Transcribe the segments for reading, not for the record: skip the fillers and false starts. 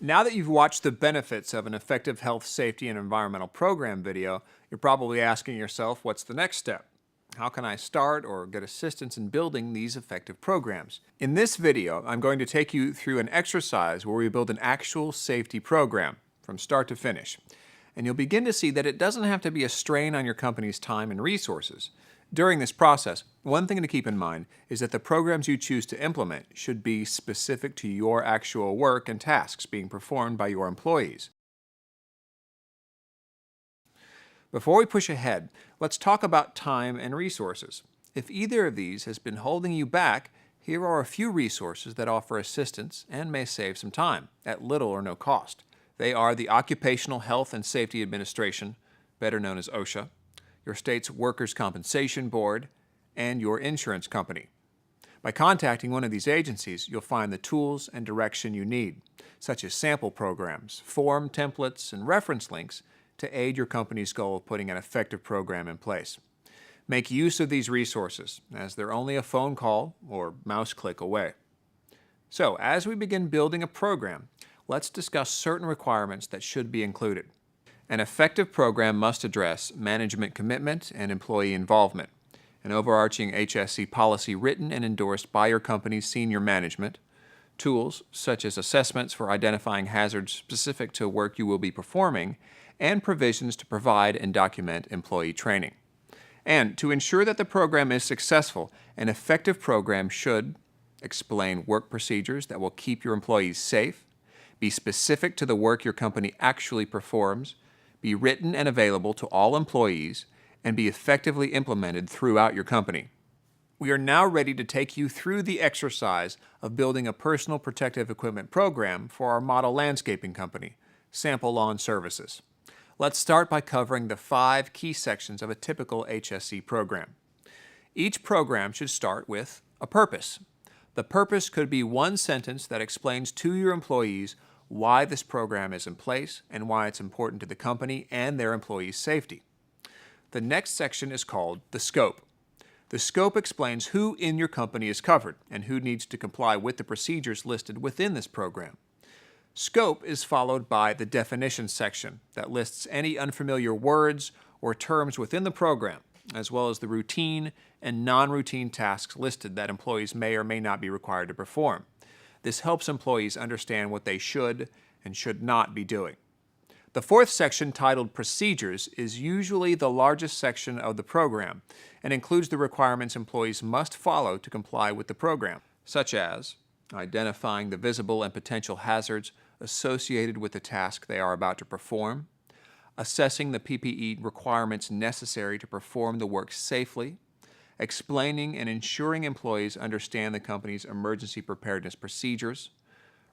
Now that you've watched the benefits of an effective health, safety, and environmental program video, you're probably asking yourself, what's the next step? How can I start or get assistance in building these effective programs? In this video, I'm going to take you through an exercise where we build an actual safety program from start to finish. And you'll begin to see that it doesn't have to be a strain on your company's time and resources. During this process, one thing to keep in mind is that the programs you choose to implement should be specific to your actual work and tasks being performed by your employees. Before we push ahead, let's talk about time and resources. If either of these has been holding you back, here are a few resources that offer assistance and may save some time at little or no cost. They are the Occupational Health and Safety Administration, better known as OSHA, your state's Workers' Compensation Board, and your insurance company. By contacting one of these agencies, you'll find the tools and direction you need, such as sample programs, form templates, and reference links to aid your company's goal of putting an effective program in place. Make use of these resources, as they're only a phone call or mouse click away. So, as we begin building a program, let's discuss certain requirements that should be included. An effective program must address management commitment and employee involvement, an overarching HSE policy written and endorsed by your company's senior management, tools such as assessments for identifying hazards specific to work you will be performing, and provisions to provide and document employee training. And to ensure that the program is successful, an effective program should explain work procedures that will keep your employees safe, be specific to the work your company actually performs, be written and available to all employees, and be effectively implemented throughout your company. We are now ready to take you through the exercise of building a personal protective equipment program for our model landscaping company, Sample Lawn Services. Let's start by covering the 5 key sections of a typical HSE program. Each program should start with a purpose. The purpose could be one sentence that explains to your employees why this program is in place and why it's important to the company and their employees' safety. The next section is called the scope. The scope explains who in your company is covered and who needs to comply with the procedures listed within this program. Scope is followed by the definition section that lists any unfamiliar words or terms within the program, as well as the routine and non-routine tasks listed that employees may or may not be required to perform. This helps employees understand what they should and should not be doing. The 4th section, titled Procedures, is usually the largest section of the program and includes the requirements employees must follow to comply with the program, such as identifying the visible and potential hazards associated with the task they are about to perform, assessing the PPE requirements necessary to perform the work safely, explaining and ensuring employees understand the company's emergency preparedness procedures,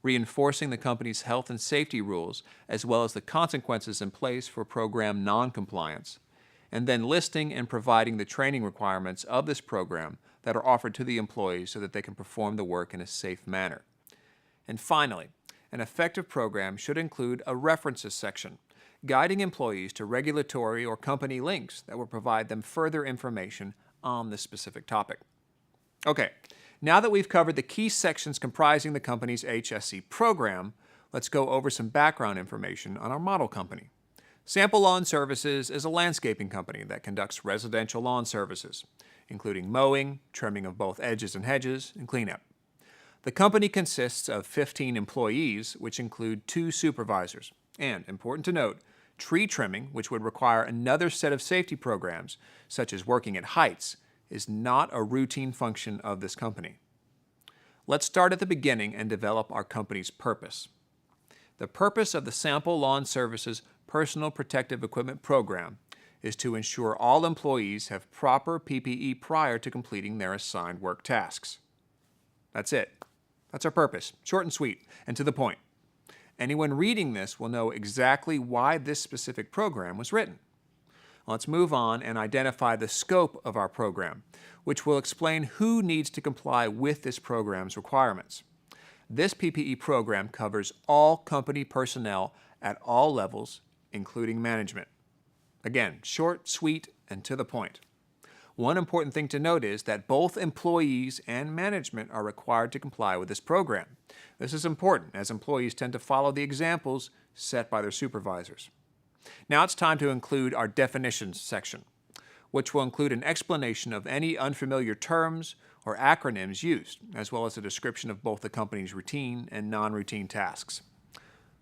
reinforcing the company's health and safety rules, as well as the consequences in place for program non-compliance, and then listing and providing the training requirements of this program that are offered to the employees so that they can perform the work in a safe manner. And finally, an effective program should include a references section, guiding employees to regulatory or company links that will provide them further information on this specific topic. Okay, now that we've covered the key sections comprising the company's HSE program, let's go over some background information on our model company. Sample Lawn Services is a landscaping company that conducts residential lawn services, including mowing, trimming of both edges and hedges, and cleanup. The company consists of 15 employees, which include 2 supervisors, and, important to note, tree trimming, which would require another set of safety programs, such as working at heights, is not a routine function of this company. Let's start at the beginning and develop our company's purpose. The purpose of the Sample Lawn Services Personal Protective Equipment Program is to ensure all employees have proper PPE prior to completing their assigned work tasks. That's it. That's our purpose. Short and sweet, and to the point. Anyone reading this will know exactly why this specific program was written. Let's move on and identify the scope of our program, which will explain who needs to comply with this program's requirements. This PPE program covers all company personnel at all levels, including management. Again, short, sweet, and to the point. One important thing to note is that both employees and management are required to comply with this program. This is important as employees tend to follow the examples set by their supervisors. Now it's time to include our definitions section, which will include an explanation of any unfamiliar terms or acronyms used, as well as a description of both the company's routine and non-routine tasks.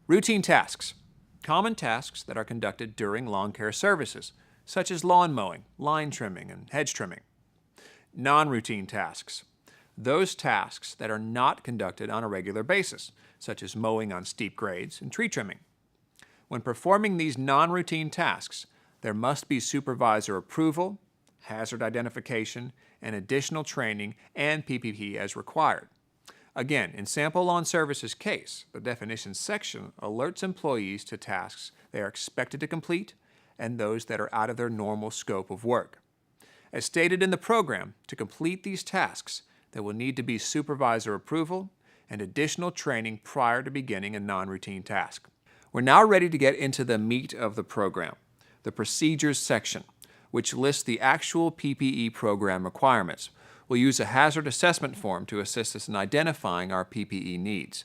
Routine tasks. Common tasks that are conducted during lawn care services, such as lawn mowing, line trimming, and hedge trimming. Non-routine tasks. Those tasks that are not conducted on a regular basis, such as mowing on steep grades and tree trimming. When performing these non-routine tasks, there must be supervisor approval, hazard identification, and additional training and PPE as required. Again, in Sample Lawn Services case, the definitions section alerts employees to tasks they are expected to complete and those that are out of their normal scope of work. As stated in the program, to complete these tasks, there will need to be supervisor approval and additional training prior to beginning a non-routine task. We're now ready to get into the meat of the program, the procedures section, which lists the actual PPE program requirements. We'll use a hazard assessment form to assist us in identifying our PPE needs.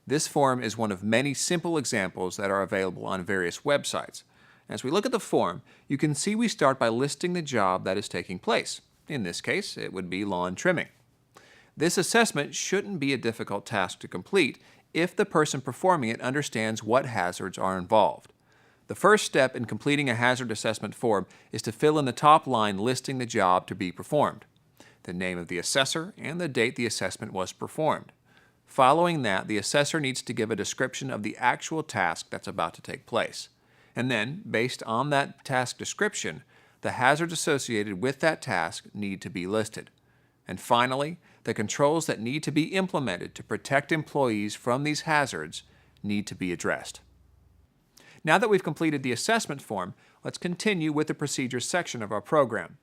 This form is one of many simple examples that are available on various websites. As we look at the form, you can see we start by listing the job that is taking place. In this case, it would be lawn trimming. This assessment shouldn't be a difficult task to complete if the person performing it understands what hazards are involved. The first step in completing a hazard assessment form is to fill in the top line listing the job to be performed, the name of the assessor, and the date the assessment was performed. Following that, the assessor needs to give a description of the actual task that's about to take place. And then, based on that task description, the hazards associated with that task need to be listed. And finally, the controls that need to be implemented to protect employees from these hazards need to be addressed. Now that we've completed the assessment form, let's continue with the procedures section of our program.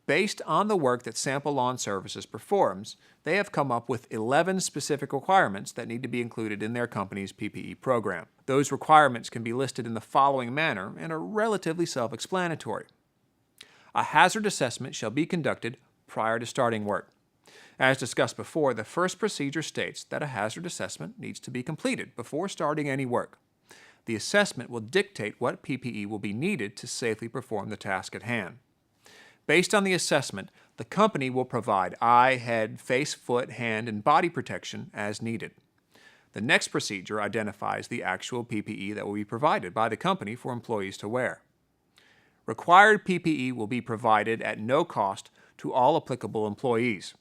Based on the work that Sample Lawn Services performs, they have come up with 11 specific requirements that need to be included in their company's PPE program. Those requirements can be listed in the following manner and are relatively self-explanatory. A hazard assessment shall be conducted prior to starting work. As discussed before, the first procedure states that a hazard assessment needs to be completed before starting any work. The assessment will dictate what PPE will be needed to safely perform the task at hand. Based on the assessment, the company will provide eye, head, face, foot, hand, and body protection as needed. The next procedure identifies the actual PPE that will be provided by the company for employees to wear. Required PPE will be provided at no cost to all applicable employees.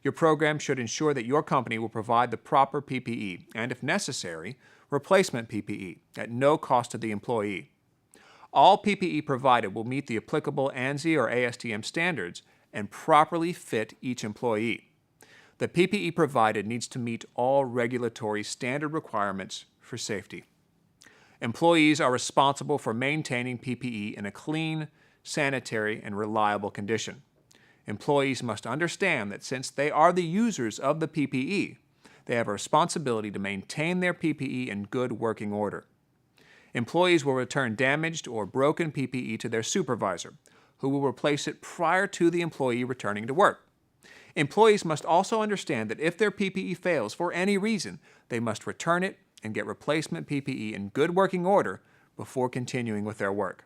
Your program should ensure that your company will provide the proper PPE and, if necessary, replacement PPE at no cost to the employee. All PPE provided will meet the applicable ANSI or ASTM standards and properly fit each employee. The PPE provided needs to meet all regulatory standard requirements for safety. Employees are responsible for maintaining PPE in a clean, sanitary, and reliable condition. Employees must understand that since they are the users of the PPE, they have a responsibility to maintain their PPE in good working order. Employees will return damaged or broken PPE to their supervisor, who will replace it prior to the employee returning to work. Employees must also understand that if their PPE fails for any reason, they must return it and get replacement PPE in good working order before continuing with their work.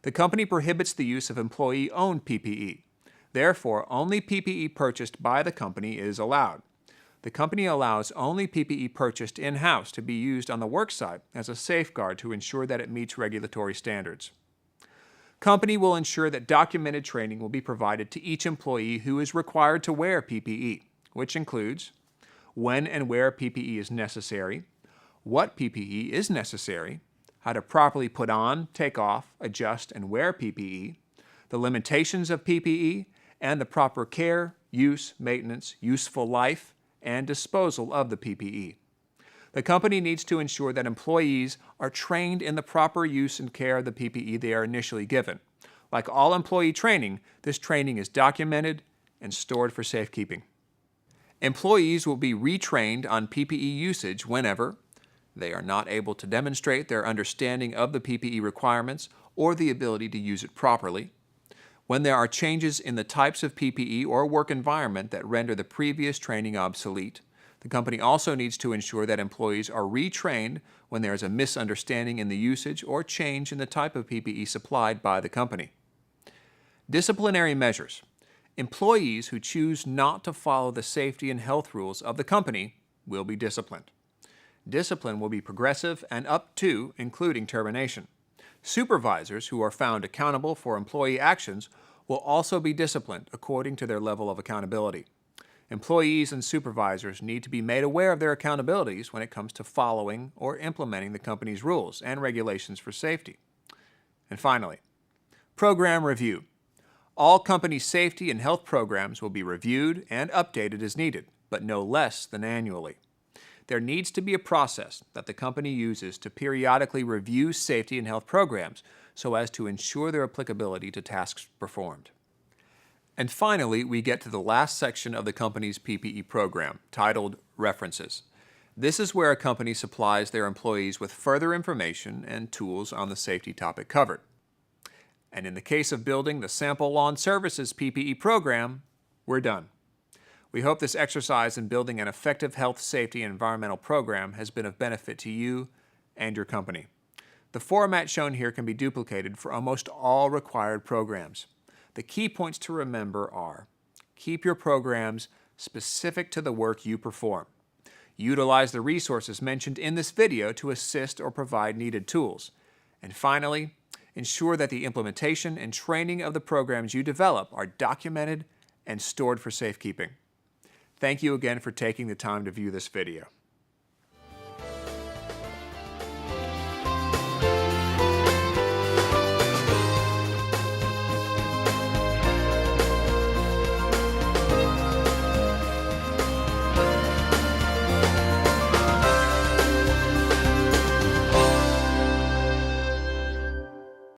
The company prohibits the use of employee-owned PPE. Therefore, only PPE purchased by the company is allowed. The company allows only PPE purchased in-house to be used on the worksite as a safeguard to ensure that it meets regulatory standards. Company will ensure that documented training will be provided to each employee who is required to wear PPE, which includes when and where PPE is necessary, what PPE is necessary, how to properly put on, take off, adjust, and wear PPE, the limitations of PPE, and the proper care, use, maintenance, useful life, and disposal of the PPE. The company needs to ensure that employees are trained in the proper use and care of the PPE they are initially given. Like all employee training, this training is documented and stored for safekeeping. Employees will be retrained on PPE usage whenever they are not able to demonstrate their understanding of the PPE requirements or the ability to use it properly, When there are changes in the types of PPE or work environment that render the previous training obsolete, the company also needs to ensure that employees are retrained when there is a misunderstanding in the usage or change in the type of PPE supplied by the company. Disciplinary measures. Employees who choose not to follow the safety and health rules of the company will be disciplined. Discipline will be progressive and up to, including termination. Supervisors who are found accountable for employee actions will also be disciplined according to their level of accountability. Employees and supervisors need to be made aware of their accountabilities when it comes to following or implementing the company's rules and regulations for safety. And finally, program review. All company safety and health programs will be reviewed and updated as needed, but no less than annually. There needs to be a process that the company uses to periodically review safety and health programs so as to ensure their applicability to tasks performed. And finally, we get to the last section of the company's PPE program, titled References. This is where a company supplies their employees with further information and tools on the safety topic covered. And in the case of building the Sample Lawn Services PPE program, we're done. We hope this exercise in building an effective health, safety, and environmental program has been of benefit to you and your company. The format shown here can be duplicated for almost all required programs. The key points to remember are: keep your programs specific to the work you perform. Utilize the resources mentioned in this video to assist or provide needed tools. And finally, ensure that the implementation and training of the programs you develop are documented and stored for safekeeping. Thank you again for taking the time to view this video.